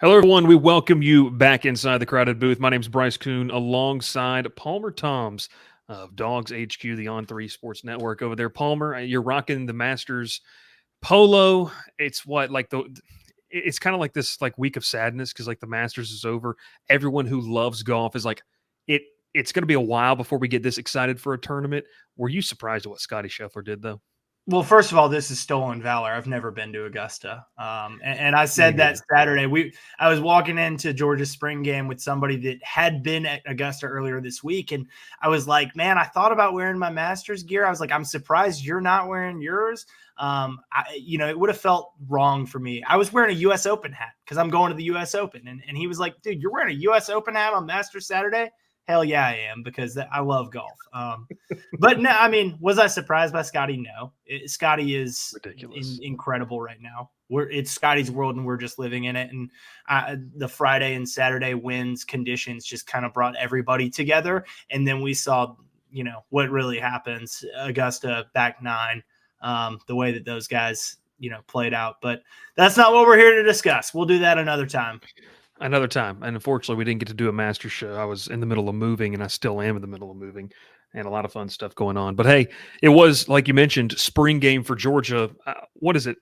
Hello, everyone. We welcome you back inside the crowded booth. My name is Bryce Koon, alongside Palmer Thombs of Dogs HQ, the On3 Sports Network over there. Palmer, you're rocking the Masters polo. It's what like the it's kind of like this like week of sadness because like the Masters is over. Everyone who loves golf is like it. It's going to be a while before we get this excited for a tournament. Were you surprised at what Scotty Scheffler did though? Well, first of all, this is stolen valor. I've never been to Augusta, and I Me said that neither. Saturday. I was walking into Georgia's spring game with somebody that had been at Augusta earlier this week, and I was like, "Man, I thought about wearing my Masters gear. I was like, I'm surprised you're not wearing yours. It would have felt wrong for me. I was wearing a U.S. Open hat because I'm going to the U.S. Open, and he was like, "Dude, you're wearing a U.S. Open hat on Masters Saturday." Hell yeah, I am because I love golf. But no, I mean, was I surprised by Scotty? No. Scotty is Ridiculous. incredible right now. It's Scotty's world, and we're just living in it. And the Friday and Saturday winds conditions just kind of brought everybody together. And then we saw, what really happens. Augusta back nine, the way that those guys, played out. But that's not what we're here to discuss. We'll do that another time. Another time. And unfortunately, we didn't get to do a master show. I was in the middle of moving, and I still am in the middle of moving, and a lot of fun stuff going on. But hey, it was, like you mentioned, spring game for Georgia. What is it?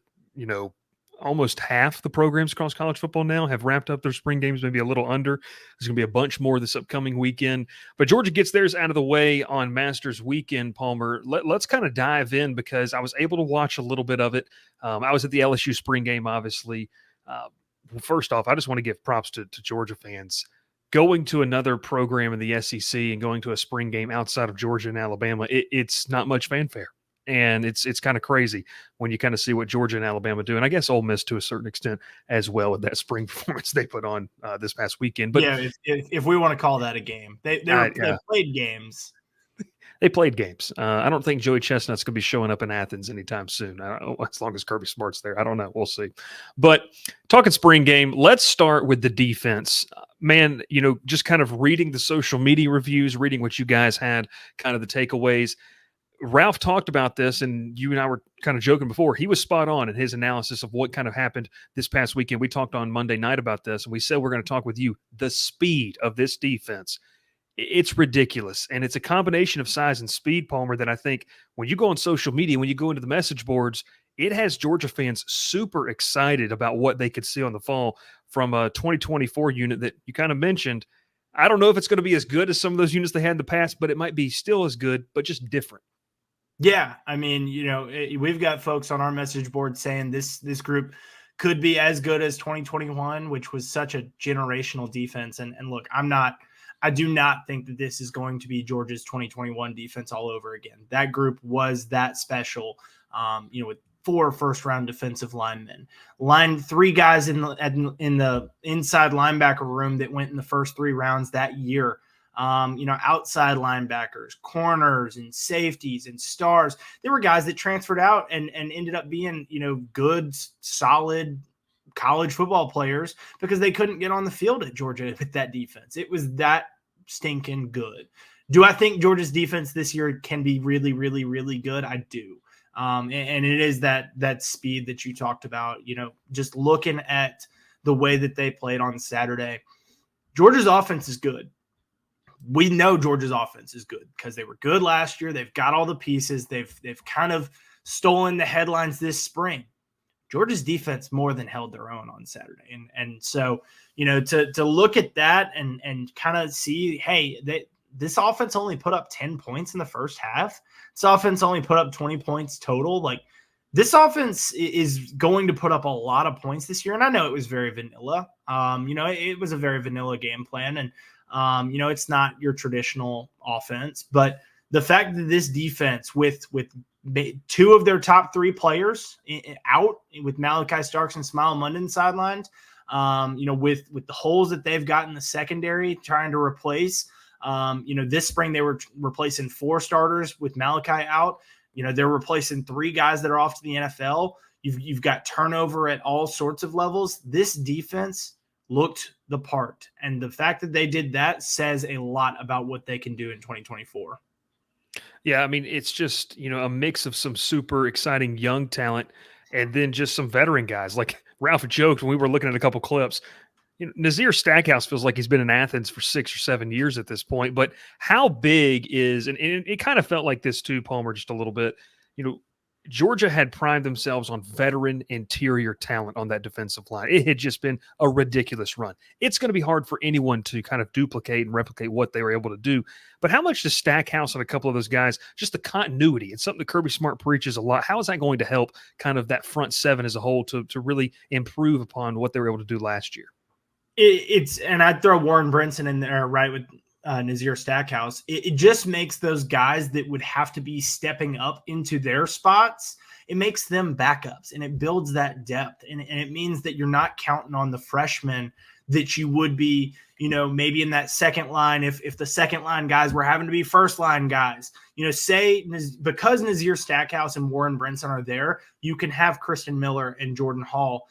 Almost half the programs across college football now have wrapped up their spring games, maybe a little under. There's going to be a bunch more this upcoming weekend. But Georgia gets theirs out of the way on Masters weekend, Palmer. Let's kind of dive in because I was able to watch a little bit of it. I was at the LSU spring game, obviously. First off, I just want to give props to Georgia fans. Going to another program in the SEC and going to a spring game outside of Georgia and Alabama, it's not much fanfare. And it's kind of crazy when you kind of see what Georgia and Alabama do. And I guess Ole Miss to a certain extent as well with that spring performance they put on this past weekend. But Yeah, if we want to call that a game, they played games. they played games. I don't think Joey Chestnut's going to be showing up in Athens anytime soon. As long as Kirby Smart's there. I don't know. We'll see. But talking spring game, let's start with the defense. Man, just kind of reading the social media reviews, reading what you guys had, kind of the takeaways. Ralph talked about this, and you and I were kind of joking before. He was spot on in his analysis of what kind of happened this past weekend. We talked on Monday night about this, and we said we're going to talk with you. The speed of this defense, it's ridiculous. And it's a combination of size and speed, Palmer, that I think when you go on social media, when you go into the message boards, it has Georgia fans super excited about what they could see on the fall from a 2024 unit that you kind of mentioned. I don't know if it's going to be as good as some of those units they had in the past, but it might be still as good, but just different. Yeah, I mean, we've got folks on our message board saying this group could be as good as 2021, which was such a generational defense. And look, I do not think that this is going to be Georgia's 2021 defense all over again. That group was that special, with 4 first-round defensive linemen, three guys in the inside linebacker room that went in the first 3 rounds that year. Outside linebackers, corners, and safeties and stars. There were guys that transferred out and ended up being, good, solid college football players because they couldn't get on the field at Georgia with that defense. It was that stinking good. Do I think Georgia's defense this year can be really, really, really good? I do. And it is that speed that you talked about, just looking at the way that they played on Saturday. Georgia's offense is good. We know Georgia's offense is good because they were good last year. They've got all the pieces. They've kind of stolen the headlines this spring. Georgia's defense more than held their own on Saturday. And so, to look at that and kind of see, hey, this offense only put up 10 points in the first half. This offense only put up 20 points total. Like, this offense is going to put up a lot of points this year. And I know it was very vanilla. It was a very vanilla game plan. And it's not your traditional offense, but the fact that this defense with 2 of their top 3 players out with Malachi Starks and Smile Munden sidelined, with the holes that they've got in the secondary trying to replace, this spring they were replacing 4 starters with Malachi out. They're replacing 3 guys that are off to the NFL. You've got turnover at all sorts of levels. This defense looked the part. And the fact that they did that says a lot about what they can do in 2024. Yeah, I mean, it's just, a mix of some super exciting young talent and then just some veteran guys. Like Ralph joked when we were looking at a couple clips, Nazir Stackhouse feels like he's been in Athens for 6 or 7 years at this point. But how big is, and it kind of felt like this too, Palmer, just a little bit. Georgia had primed themselves on veteran interior talent on that defensive line. It had just been a ridiculous run. It's going to be hard for anyone to kind of duplicate and replicate what they were able to do. But how much does Stackhouse and a couple of those guys, just the continuity, it's something that Kirby Smart preaches a lot. How is that going to help kind of that front seven as a whole to really improve upon what they were able to do last year? And I'd throw Warren Brinson in there, right, with Nazir Stackhouse. It just makes those guys that would have to be stepping up into their spots, it makes them backups, and it builds that depth. And it means that you're not counting on the freshmen that you would be, maybe in that second line. If the second line guys were having to be first line guys, say because Nazir Stackhouse and Warren Brinson are there, you can have Kristen Miller and Jordan Hall,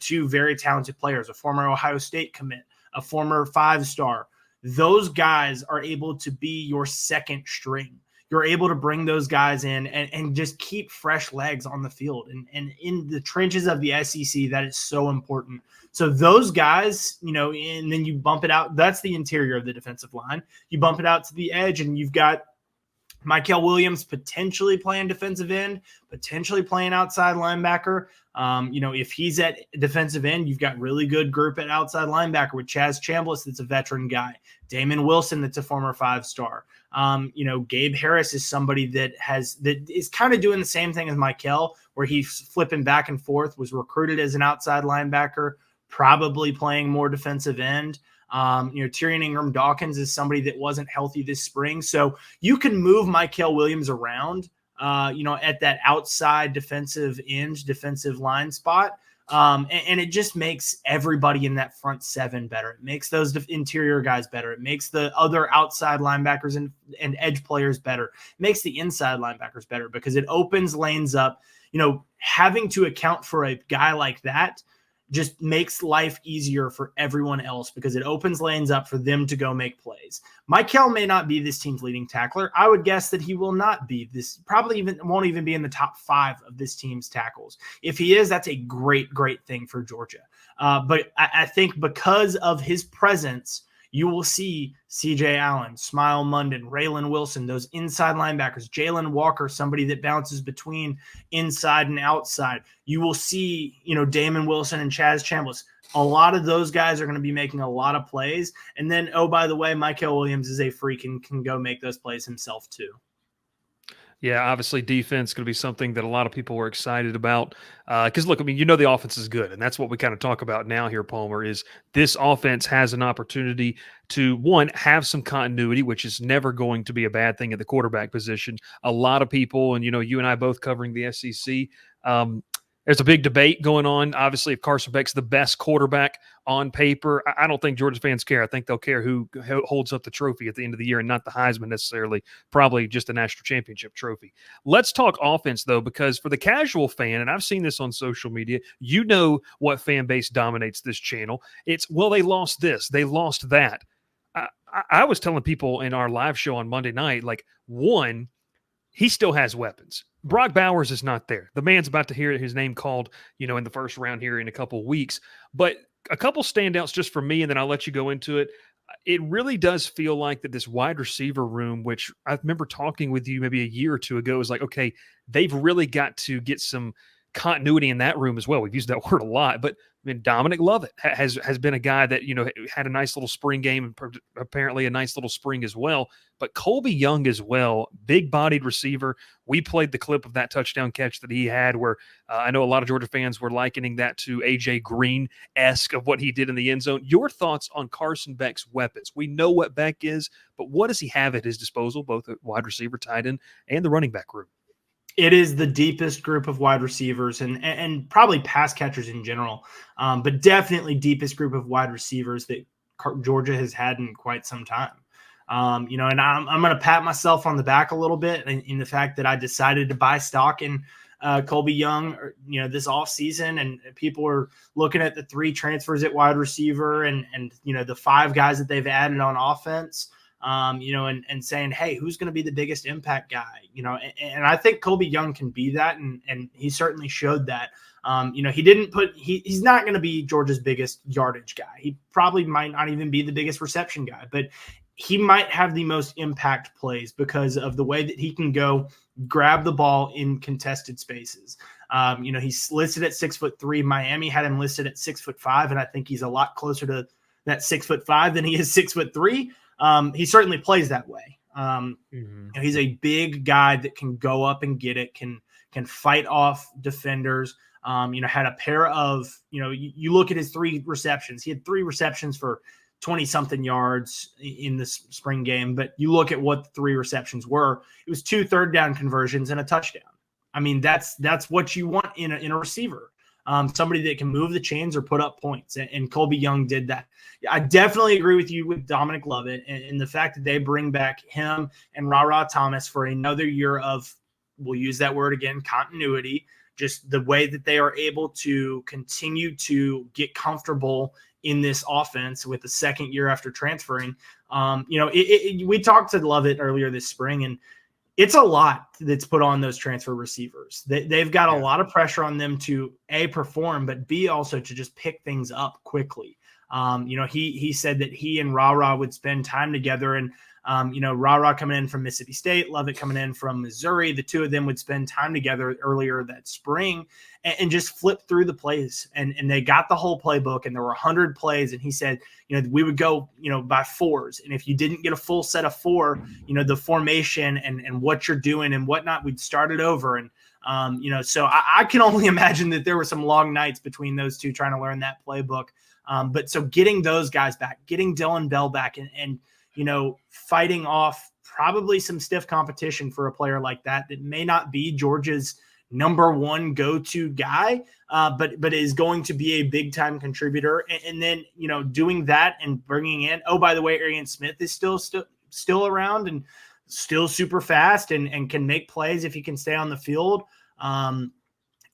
two very talented players, a former Ohio State commit, a former 5-star. Those guys are able to be your second string. You're able to bring those guys in and just keep fresh legs on the field. And in the trenches of the SEC, that is so important. So those guys, and then you bump it out. That's the interior of the defensive line. You bump it out to the edge, and you've got Mykel Williams potentially playing defensive end, potentially playing outside linebacker. If he's at defensive end, you've got really good group at outside linebacker with Chaz Chambliss, that's a veteran guy. Damon Wilson, that's a former 5-star. Gabe Harris is somebody that is kind of doing the same thing as Mykel, where he's flipping back and forth, was recruited as an outside linebacker, probably playing more defensive end. Tyrion Ingram-Dawkins is somebody that wasn't healthy this spring. So you can move Mykel Williams around, at that outside defensive end, defensive line spot. And it just makes everybody in that front seven better. It makes those interior guys better. It makes the other outside linebackers and edge players better. It makes the inside linebackers better because it opens lanes up. Having to account for a guy like that just makes life easier for everyone else because it opens lanes up for them to go make plays. Mykel may not be this team's leading tackler. I would guess that he will not be this, probably won't even be in the top 5 of this team's tackles. If he is, that's a great, great thing for Georgia. But I think because of his presence, you will see C.J. Allen, Smile Munden, Raylan Wilson, those inside linebackers, Jalen Walker, somebody that bounces between inside and outside. You will see, Damon Wilson and Chaz Chambliss. A lot of those guys are going to be making a lot of plays. And then, oh, by the way, Mykel Williams is a freak and can go make those plays himself too. Yeah, obviously defense going to be something that a lot of people were excited about. Because, look, the offense is good, and that's what we kind of talk about now here, Palmer, is this offense has an opportunity to, one, have some continuity, which is never going to be a bad thing at the quarterback position. A lot of people, and, you and I both covering the SEC, there's a big debate going on. Obviously, if Carson Beck's the best quarterback on paper, I don't think Georgia fans care. I think they'll care who holds up the trophy at the end of the year and not the Heisman necessarily, probably just the national championship trophy. Let's talk offense, though, because for the casual fan, and I've seen this on social media, what fan base dominates this channel. It's, well, they lost this, they lost that. I was telling people in our live show on Monday night, one, he still has weapons. Brock Bowers is not there. The man's about to hear his name called, in the first round here in a couple of weeks. But a couple standouts just for me, and then I'll let you go into it. It really does feel like that this wide receiver room, which I remember talking with you maybe a year or two ago, is like, okay, they've really got to get some continuity in that room as well. We've used that word a lot, but Dominic Lovett has been a guy that, had a nice little spring game and apparently a nice little spring as well. But Colby Young as well, big-bodied receiver. We played the clip of that touchdown catch that he had where I know a lot of Georgia fans were likening that to A.J. Green-esque of what he did in the end zone. Your thoughts on Carson Beck's weapons? We know what Beck is, but what does he have at his disposal, both at wide receiver, tight end, and the running back room? It is the deepest group of wide receivers and probably pass catchers in general, but definitely deepest group of wide receivers that Georgia has had in quite some time. And I'm going to pat myself on the back a little bit in the fact that I decided to buy stock in Colby Young, this offseason, and people are looking at the 3 transfers at wide receiver and the 5 guys that they've added on offense. and saying, hey, who's going to be the biggest impact guy? And I think Colby Young can be that, and he certainly showed that. He's not going to be Georgia's biggest yardage guy. He probably might not even be the biggest reception guy, but he might have the most impact plays because of the way that he can go grab the ball in contested spaces. He's listed at 6'3". Miami had him listed at 6'5", and I think he's a lot closer to that 6'5" than he is 6'3". He certainly plays that way. He's a big guy that can go up and get it, can fight off defenders. Had a pair of, you look at his 3 receptions. He had 3 receptions for 20-something yards in this spring game, but you look at what the 3 receptions were. It was 2 third-down conversions and a touchdown. I mean, that's what you want in a receiver. Somebody that can move the chains or put up points, and Colby Young did that. I definitely agree with you with Dominic Lovett and the fact that they bring back him and Thombs for another year of, we'll use that word again, continuity, just the way that they are able to continue to get comfortable in this offense with the second year after transferring. We talked to Lovett earlier this spring, and it's a lot that's put on those transfer receivers. They've got a lot of pressure on them to A, perform, but B, also to just pick things up quickly. He said that he and would spend time together, and coming in from Mississippi State, Lovett coming in from Missouri, the two of them would spend time together earlier that spring and just flip through the plays. And they got the whole playbook, and there were 100 plays. And he said, we would go, by 4s. And if you didn't get a full set of 4, the formation and what you're doing and whatnot, we'd start it over. And, so I can only imagine that there were some long nights between those two trying to learn that playbook. But so getting those guys back, getting Dylan Bell back and fighting off probably some stiff competition for a player like that may not be Georgia's number 1 go-to guy, but is going to be a big-time contributor. And then, doing that and bringing in, oh, by the way, Arian Smith is still around and still super fast and can make plays if he can stay on the field.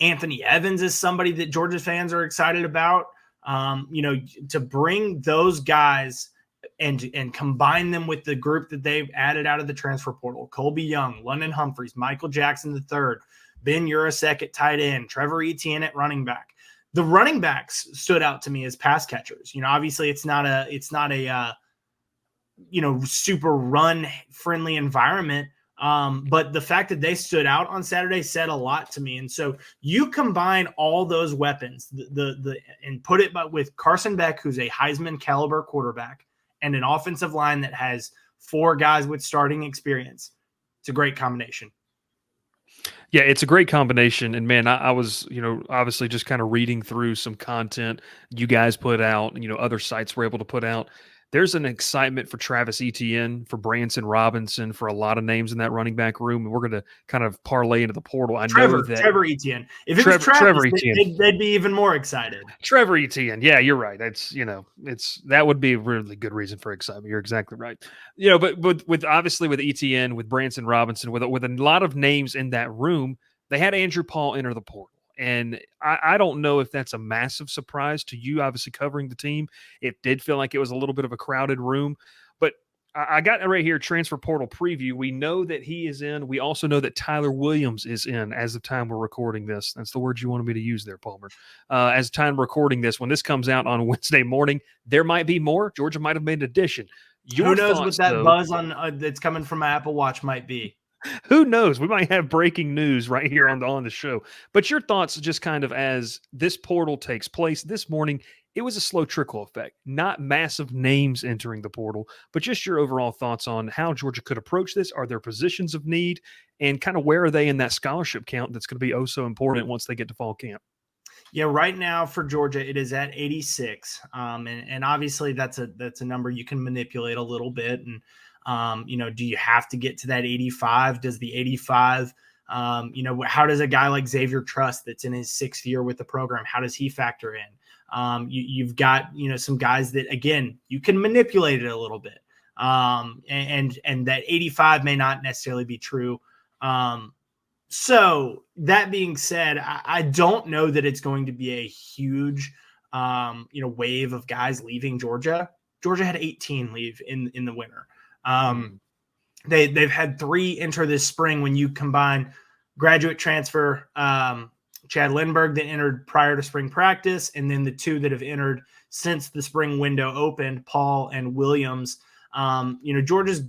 Anthony Evans is somebody that Georgia fans are excited about. To bring those guys and combine them with the group that they've added out of the transfer portal: Colby Young, London Humphreys, Michael Jackson III, Ben Urasek at tight end, Trevor Etienne at running back. The running backs stood out to me as pass catchers. Obviously it's not a super run friendly environment. But the fact that they stood out on Saturday said a lot to me. And so you combine all those weapons, and put it with Carson Beck, who's a Heisman caliber quarterback, and an offensive line that has 4 guys with starting experience. It's a great combination. Yeah, it's a great combination. And man, I was, obviously just kind of reading through some content you guys put out, other sites were able to put out. There's an excitement for Travis Etienne, for Branson Robinson, for a lot of names in that running back room. And we're going to kind of parlay into the portal. Trevor Etienne. If it was Travis, they'd be even more excited. Trevor Etienne. Yeah, you're right. That's, that would be a really good reason for excitement. You're exactly right. But with Etienne, with Branson Robinson, with a lot of names in that room, they had Andrew Paul enter the portal. And I don't know if that's a massive surprise to you, obviously covering the team. It did feel like it was a little bit of a crowded room. But I got right here, transfer portal preview. We know that he is in. We also know that Tyler Williams is in as of time we're recording this. That's the word you wanted me to use there, Palmer. As of time recording this, when this comes out on Wednesday morning, there might be more. Georgia might have made an addition. Who knows what that buzz on that's coming from my Apple Watch might be? Who knows? We might have breaking news right here on the show. But your thoughts, just kind of as this portal takes place this morning, it was a slow trickle effect, not massive names entering the portal, but just your overall thoughts on how Georgia could approach this. Are there positions of need, and kind of where are they in that scholarship count that's going to be oh so important once they get to fall camp? Yeah, right now for Georgia, it is at 86. And obviously that's a number you can manipulate a little bit. And do you have to get to that 85? Does the 85, how does a guy like Xavier Truss that's in his 6th year with the program, how does he factor in? You've got, some guys that, again, you can manipulate it a little bit. And that 85 may not necessarily be true. So that being said, I don't know that it's going to be a huge, wave of guys leaving Georgia. Georgia had 18 leave in the winter. They've had 3 enter this spring when you combine graduate transfer Chad Lindbergh that entered prior to spring practice, and then the 2 that have entered since the spring window opened, Paul and Williams. Georgia's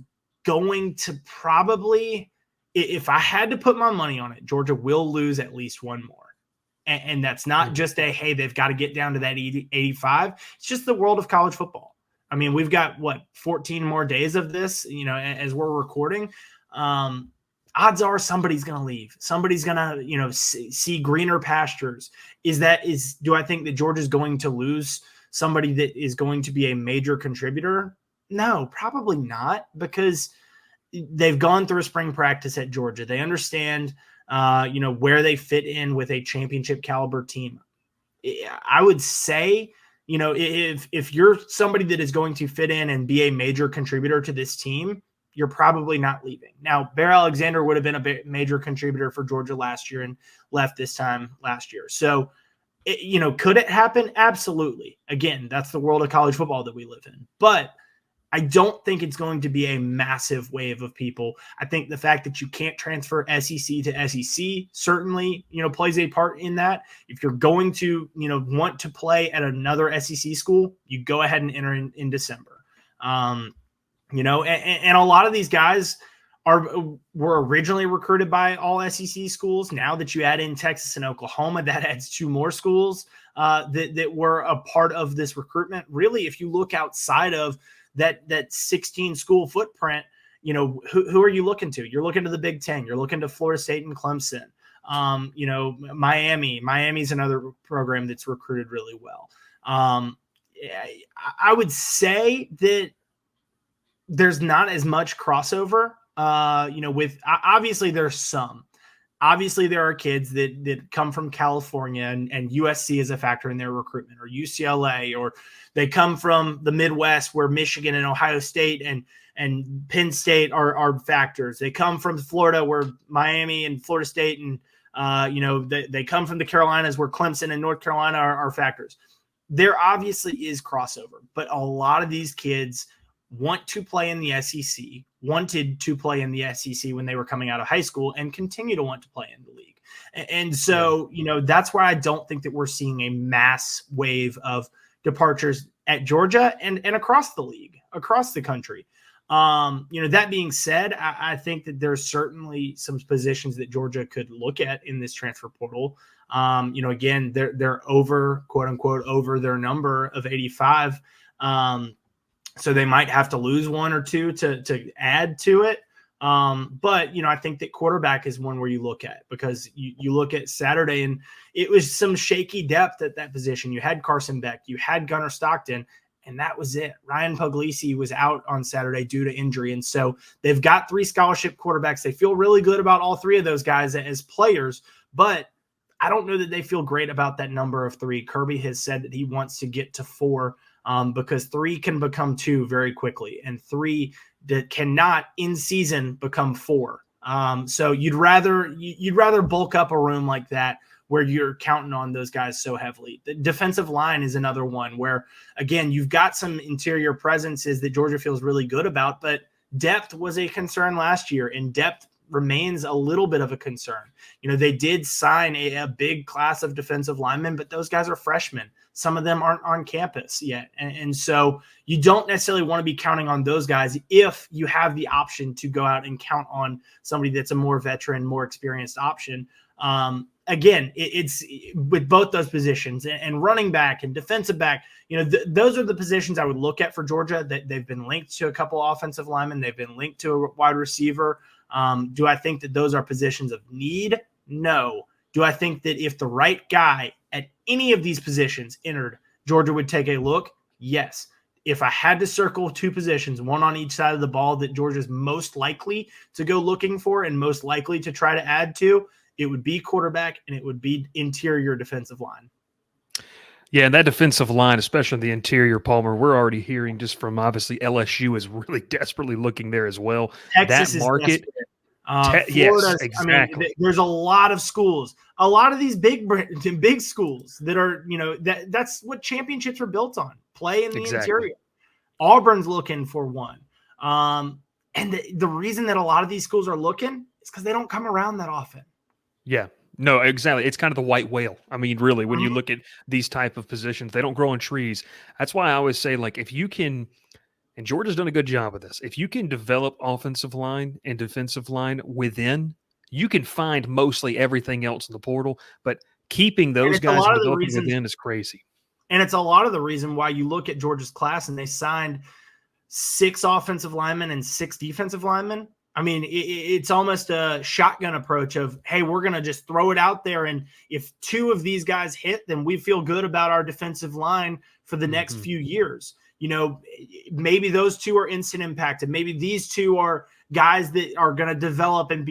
going to probably, if I had to put my money on it, Georgia will lose at least 1 more. And that's not just hey, they've got to get down to that 85. It's just the world of college football. I mean, we've got 14 more days of this, as we're recording. Odds are somebody's going to leave. Somebody's going to, see greener pastures. Do I think that Georgia's going to lose somebody that is going to be a major contributor? No, probably not, because they've gone through a spring practice at Georgia. They understand, where they fit in with a championship caliber team. I would say, if you're somebody that is going to fit in and be a major contributor to this team, you're probably not leaving. Now, Bear Alexander would have been a major contributor for Georgia last year and left this time last year. So, could it happen? Absolutely. Again, that's the world of college football that we live in. But I don't think it's going to be a massive wave of people. I think the fact that you can't transfer SEC to SEC certainly, plays a part in that. If you're going to, want to play at another SEC school, you go ahead and enter in December. And a lot of these guys were originally recruited by all SEC schools. Now that you add in Texas and Oklahoma, that adds 2 more schools that were a part of this recruitment. Really, if you look outside of that 16 school footprint, who are you looking to? You're looking to the Big Ten. You're looking to Florida State and Clemson. Miami's another program that's recruited really well. I would say that there's not as much crossover, with obviously there's some. Obviously, there are kids that come from California and USC is a factor in their recruitment, or UCLA, or they come from the Midwest where Michigan and Ohio State and Penn State are factors. They come from Florida where Miami and Florida State and, they come from the Carolinas where Clemson and North Carolina are factors. There obviously is crossover, but a lot of these kids want to play in the SEC, wanted to play in the SEC when they were coming out of high school, and continue to want to play in the league. And so, that's why I don't think that we're seeing a mass wave of departures at Georgia and across the league, across the country. That being said, I think that there's certainly some positions that Georgia could look at in this transfer portal. Again, they're over, quote unquote, over their number of 85. So they might have to lose 1 or 2 to add to it. But, I think that quarterback is one where you look at, because you look at Saturday and it was some shaky depth at that position. You had Carson Beck, you had Gunnar Stockton, and that was it. Ryan Puglisi was out on Saturday due to injury. And so they've got 3 scholarship quarterbacks. They feel really good about all 3 of those guys as players, but I don't know that they feel great about that number of 3. Kirby has said that he wants to get to 4. Because 3 can become 2 very quickly, and 3 that cannot in season become 4. So you'd rather bulk up a room like that where you're counting on those guys so heavily. The defensive line is another one where, again, you've got some interior presences that Georgia feels really good about, but depth was a concern last year, and depth remains a little bit of a concern. They did sign a big class of defensive linemen, but those guys are freshmen. Some of them aren't on campus yet. And so you don't necessarily want to be counting on those guys if you have the option to go out and count on somebody that's a more veteran, more experienced option. Again, it's with both those positions and running back and defensive back, those are the positions I would look at for Georgia. That they've been linked to a couple offensive linemen. They've been linked to a wide receiver. Do I think that those are positions of need? No. Do I think that if the right guy at any of these positions entered, Georgia would take a look? Yes. If I had to circle 2 positions, one on each side of the ball that Georgia's most likely to go looking for and most likely to try to add to, it would be quarterback and it would be interior defensive line. Yeah, and that defensive line, especially the interior, Palmer, we're already hearing just from obviously LSU is really desperately looking there as well. Texas that market. Yes, exactly. I mean, there's a lot of schools, a lot of these big schools that are, that's what championships are built on. Play in the interior. Auburn's looking for one. And the reason that a lot of these schools are looking is because they don't come around that often. Yeah. No, exactly. It's kind of the white whale. I mean, really, when you look at these type of positions, they don't grow on trees. That's why I always say, like, if you can, and Georgia's done a good job of this, if you can develop offensive line and defensive line within, you can find mostly everything else in the portal. But keeping those it's a guys lot and of the developing reasons, within is crazy. and it's a lot of the reason why you look at Georgia's class and they signed 6 offensive linemen and 6 defensive linemen. I mean, it's almost a shotgun approach of, hey, we're going to just throw it out there. And if 2 of these guys hit, then we feel good about our defensive line for the next few years. You know, maybe those 2 are instant impact, and maybe these 2 are guys that are going to develop and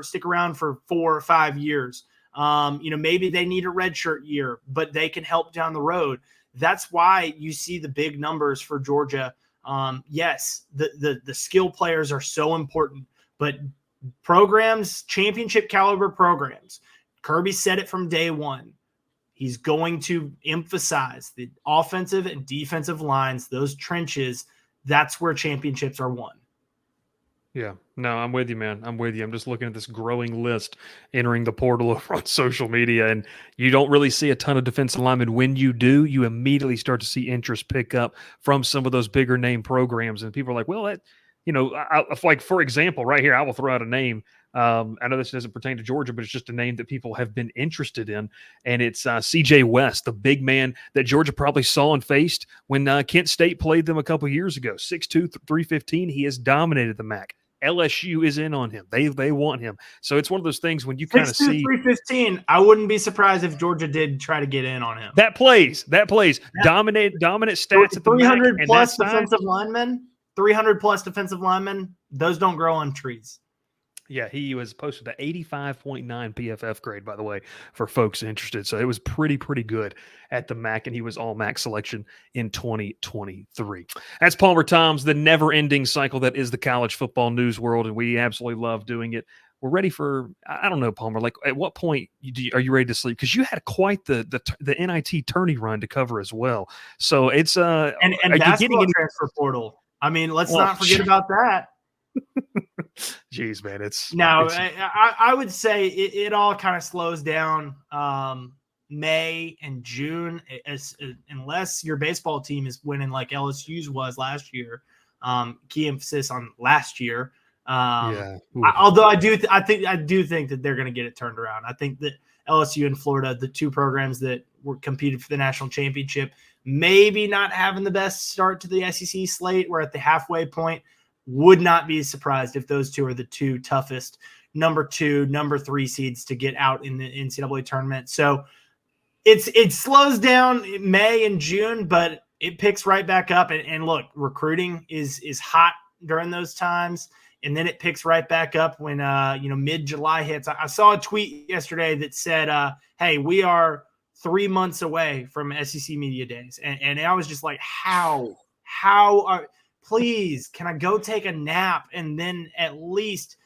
stick around for 4 or 5 years. You know, maybe they need a redshirt year, but they can help down the road. That's why you see the big numbers for Georgia. Yes, the skill players are so important, but programs, championship caliber programs, Kirby said it from day one. He's going to emphasize the offensive and defensive lines, those trenches. That's where championships are won. Yeah, no, I'm with you, man. I'm with you. I'm just looking at this growing list entering the portal over on social media, and you don't really see a ton of defensive linemen. When you do, you immediately start to see interest pick up from some of those bigger name programs, and people are like, "Well, that, you know, like for example, right here, I will throw out a name. I know this doesn't pertain to Georgia, but it's just a name that people have been interested in, and it's C.J. West, the big man that Georgia probably saw and faced when Kent State played them a couple years ago. 6'2", 315. He has dominated the MAC. LSU is in on him. They want him. So it's one of those things when you kind of see 315. I wouldn't be surprised if Georgia did try to get in on him. That plays. Dominant stats at the 300 MAC, plus defensive linemen. 300 plus defensive linemen. Those don't grow on trees. Yeah, he was posted an 85.9 PFF grade, by the way, for folks interested. So it was pretty good at the MAC, and he was all MAC selection in 2023. That's Palmer Thombs, the never-ending cycle that is the college football news world, and we absolutely love doing it. We're ready for, I don't know, Palmer, like at what point are you ready to sleep? Because you had quite the NIT tourney run to cover as well. So it's and basketball transfer portal. I mean, let's not forget about that. Jeez, man, I would say it all kind of slows down May and June, unless your baseball team is winning like LSU's was last year. Key emphasis on last year. Although I do think that they're going to get it turned around. I think that LSU and Florida, the 2 programs that were competed for the national championship, maybe not having the best start to the SEC slate. We're at the halfway point. Would not be surprised if those 2 are the 2 toughest number 2, number 3 seeds to get out in the NCAA tournament. So it slows down in May and June, but it picks right back up. And look, recruiting is hot during those times, and then it picks right back up when mid-July hits. I saw a tweet yesterday that said, "Hey, we are 3 months away from SEC Media Days," and I was just like, how are – please, can I go take a nap and then at least,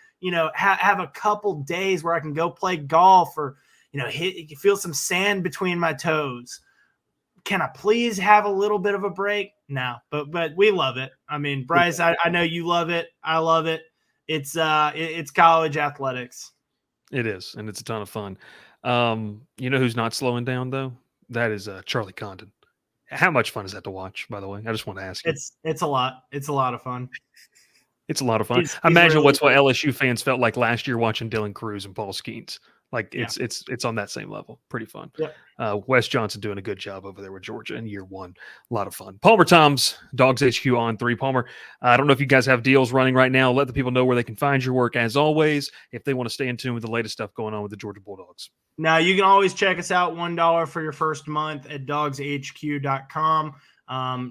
have a couple days where I can go play golf or, feel some sand between my toes? Can I please have a little bit of a break? No, but we love it. I mean, Bryce, I know you love it. I love it. It's college athletics. It is, and it's a ton of fun. You know who's not slowing down though? That is Charlie Condon. How much fun is that to watch, by the way? I just want to ask you. It's a lot. It's a lot of fun. It's a lot of fun. Imagine really what LSU fans felt like last year watching Dylan Cruz and Paul Skeens. Like it's on that same level. Pretty fun. Yep. Wes Johnson doing a good job over there with Georgia in year 1. A lot of fun. Palmer Thombs, Dogs HQ on 3. Palmer, I don't know if you guys have deals running right now. Let the people know where they can find your work as always, if they want to stay in tune with the latest stuff going on with the Georgia Bulldogs. Now, you can always check us out, $1 for your first month at dogshq.com,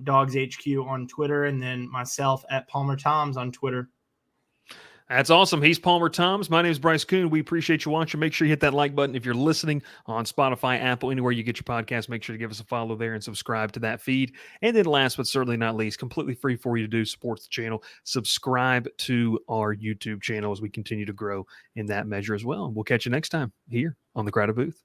Dogs HQ on Twitter, and then myself at Palmer Thombs on Twitter. That's awesome. He's Palmer Thombs. My name is Bryce Koon. We appreciate you watching. Make sure you hit that like button. If you're listening on Spotify, Apple, anywhere you get your podcast, make sure to give us a follow there and subscribe to that feed. And then last but certainly not least, completely free for you to do, support the channel. Subscribe to our YouTube channel as we continue to grow in that measure as well. And we'll catch you next time here on The Crowded Booth.